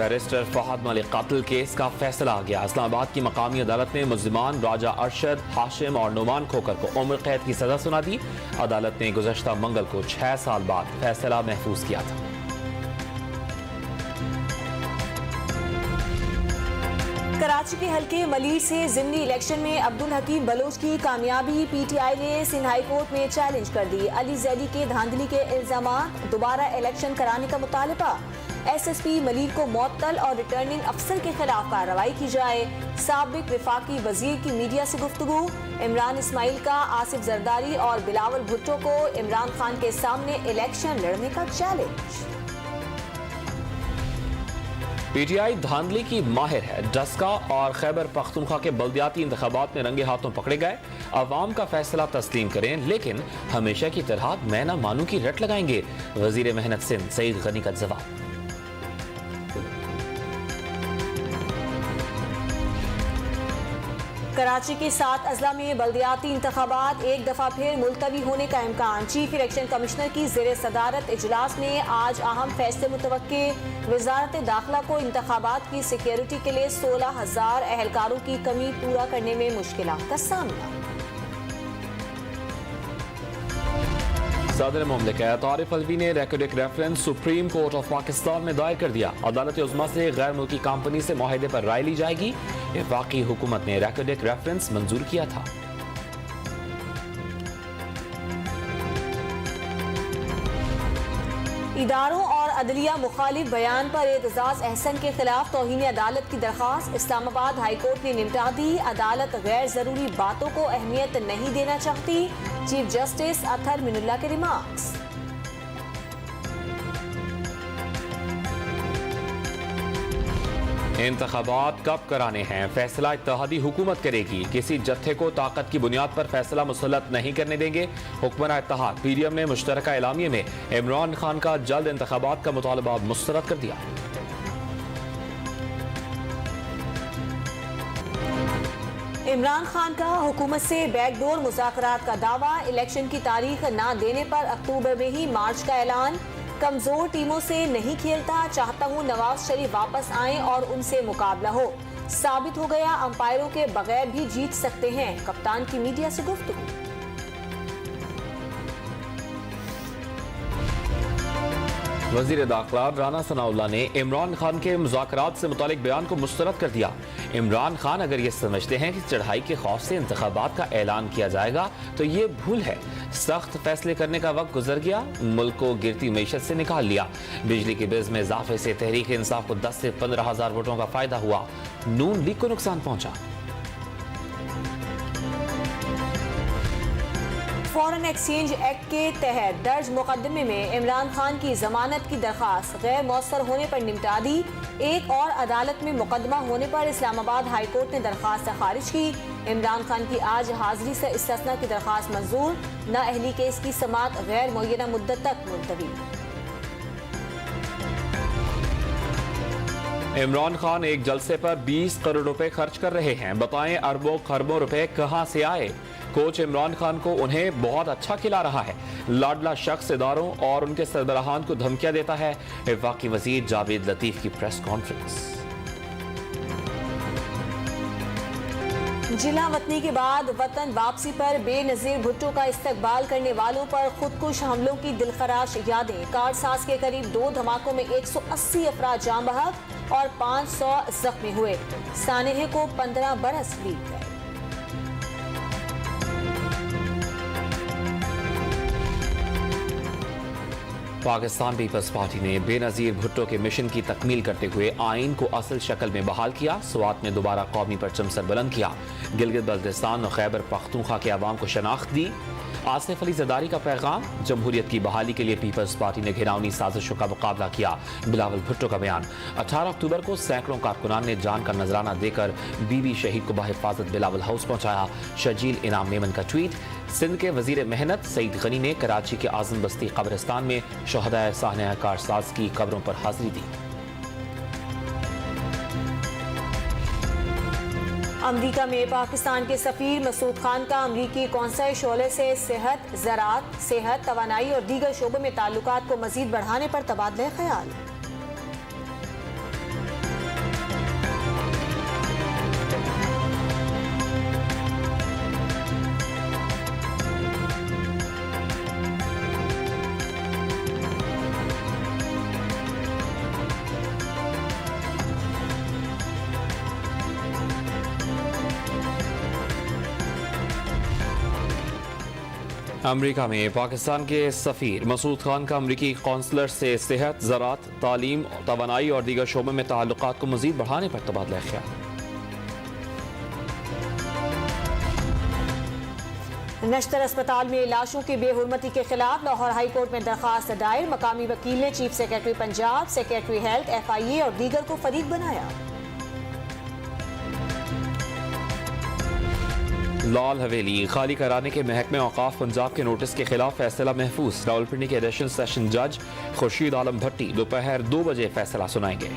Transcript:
Barrister Fahad Malik कत्ल case का फैसला आ गया। इस्लामाबाद की मकामी अदालत ने मुल्जिमान राजा अरशद, हाशिम और नुमान खोकर को उम्र कैद की सजा सुना दी। अदालत ने गुज़श्ता मंगल को 6 साल बाद फैसला महफूज किया था। कराची के हल्के मलीर से ज़िमनी इलेक्शन में अब्दुल हकीम बलोच की कामयाबी पीटीआई ने सिंध हाई कोर्ट में चैलेंज कर दी। अली जैदी के धांधली के इल्जामात, दोबारा इलेक्शन कराने का मुतालबा। एसएसपी मलीर को मुअत्तल और रिटर्निंग अफसर के खिलाफ कार्रवाई की जाए। साबिक वफाकी वजीर की मीडिया से गुफ्तगू। इमरान इस्माइल का आसिफ जरदारी और बिलावल भुट्टो को इमरान खान के सामने इलेक्शन लड़ने का चैलेंज। पीटीआई धांधली की माहिर है। डस्का और खैबर पख्तूनख्वा के बल्दियाती इंतखाबात में रंगे हाथों पकड़े गए। अवाम का फैसला तस्लीम करें, लेकिन हमेशा की तरह मैं ना मानू की रट लगाएंगे। वजीर मेहनत सिंध सईद गनी का जवाब। कराची के 7 अजला में बल्दियाती इंतखाबात एक दफा फिर मुलतवी होने का इम्कान। चीफ इलेक्शन कमिश्नर की ज़ेरे सदारत इजलास में आज अहम फैसले मुतवक्के। वजारत दाखिला को इंतखाबात की सिक्योरिटी के लिए 16,000 एहलकारों की कमी पूरा करने में मुश्किलात का सामना। सदर मुमलिकत आरिफ अलवी ने Reko Diq reference supreme court of Pakistan में दायर कर दिया। अदालत उज़्मा से गैर मुल्की कंपनी से मुआहदे पर राय ली जाएगी। वफाकी हुकूमत ने रेकॉर्डिक रेफरेंस मंजूर किया था। इदारों और अदलिया मुखालिफ बयान पर एतजाज अहसन के खिलाफ तौहीन अदालत की दरख्वास्त इस्लामाबाद हाई कोर्ट ने निपटा दी। अदालत गैर जरूरी बातों को अहमियत नहीं देना चाहती। चीफ जस्टिस अतहर मिनुल्लाह के रिमार्क्स। इंतखाबात कब कराने हैं, फैसला इत्तेहादी हुकूमत करेगी। किसी जत्थे को ताकत की बुनियाद पर फैसला मुसल्लत नहीं करने देंगे। हुक्मरान इत्तेहाद पीडीएम ने मुश्तरका एलामिये में इमरान खान का जल्द इंतखाबात का मुतालबा मुस्तरद कर दिया। इमरान खान का हुकूमत से बैकडोर मुज़ाकरात का दावा। इलेक्शन की तारीख न देने पर अक्टूबर में ही मार्च का ऐलान। कमजोर टीमों से नहीं खेलता, चाहता हूं नवाज शरीफ वापस आए और उनसे मुकाबला हो। साबित हो गया अंपायरों के बगैर भी जीत सकते हैं। कप्तान की मीडिया से गुफ्तगू। वजीर दाखिला राना सनाउल्लाह ने इमरान खान के मुज़ाकरात से मुतालिक बयान को मुस्तरद कर दिया। इमरान खान अगर ये समझते हैं कि चढ़ाई के खौफ से इंतखाबात का ऐलान किया जाएगा तो ये भूल है। सख्त फैसले करने का वक्त गुजर गया। मुल्क को गिरती मईशत से निकाल लिया। बिजली के बिल में इजाफे से तहरीक इंसाफ को 10 से 15,000 वोटों का फायदा हुआ। नून लीग को नुकसान पहुंचा। फॉरेन एक्सचेंज एक्ट के तहत दर्ज मुकदमे में इमरान खान की जमानत की दरखास्त गैर मौसर होने पर निपटा दी। एक और अदालत में मुकदमा होने पर इस्लामाबाद हाई कोर्ट ने दरखास्त खारिज की। इमरान खान की आज हाजिरी से इस्तिस्ना की दरखास्त मंजूर। नाअहली केस की समाअत गैर मुअय्यना मुद्दत तक मुलतवी। इमरान खान एक जलसे पर 20 करोड़ रुपए खर्च कर रहे हैं। बताएं अरबों खरबों रुपए कहां से आए। कोच इमरान खान को उन्हें बहुत अच्छा खिला रहा है। लाडला शख्स इदारों और उनके सरबराहान को धमकियां देता है। वफाकी वजीर जावेद लतीफ की प्रेस कॉन्फ्रेंस। जिला वतनी के बाद वतन वापसी पर बेनजीर भुट्टो का इस्तकबाल करने वालों पर खुदकुश हमलों की दिलखराश यादें। कारसाज के करीब 2 धमाकों में 180 अफराद जान बहक और 500 जख्मी हुए। सानेह को 15 बरस बीत गए। पाकिस्तान पीपल्स पार्टी ने बेनजीर भुट्टो के मिशन की तकमील करते हुए आइन को असल शक्ल में बहाल किया। स्वात में दोबारा कौमी परचम सर बुलंद किया। गिलगित बल्तिस्तान और खैबर पख्तूनख्वा के अवाम को शनाख्त दी। आसिफ अली जरदारी का पैगाम। जमहूरियत की बहाली के लिए पीपल्स पार्टी ने घिनौनी साजिशों का मुकाबला किया। बिलावल भुट्टो का बयान। 18 अक्टूबर को सैकड़ों कारकुनान ने जान का नजराना देकर बीबी शहीद को बाहिफाजत बिलावल हाउस पहुंचाया। शजील इनाम मेमन का ट्वीट। सिंध के वजीर मेहनत सईद गनी ने कराची के आजम बस्ती कब्रिस्तान में शहदाए साहने कारसाज की कब्रों पर हाजिरी दी। अमरीका में पाकिस्तान के सफीर मसूद खान का अमरीकी कौंसल शोले से सेहत, ज़राअत, सेहत, तवानाई और दीगर शोबों में ताल्लुकात को मजीद बढ़ाने पर तबादला ख्याल। अमेरिका में पाकिस्तान के सफ़ीर मसूद खान का अमेरिकी कौंसलर से सेहत, ज़राअत, तालीम, तवानाई और दीगर शोबों में ताल्लुकात को मज़ीद बढ़ाने पर तबादला ख्याल। नश्तर अस्पताल में लाशों की बेहुरमती के खिलाफ लाहौर हाई कोर्ट में दरखास्त दायर। मकामी वकील ने chief secretary Punjab, secretary health, FIA और दीगर को फरीक बनाया। लाल हवेली खाली कराने के महकमे औकाफ पंजाब के नोटिस के खिलाफ फैसला महफूज। रावलपिंडी के एडिशनल सेशन जज खुर्शीद आलम भट्टी दोपहर 2 बजे फैसला सुनाएंगे।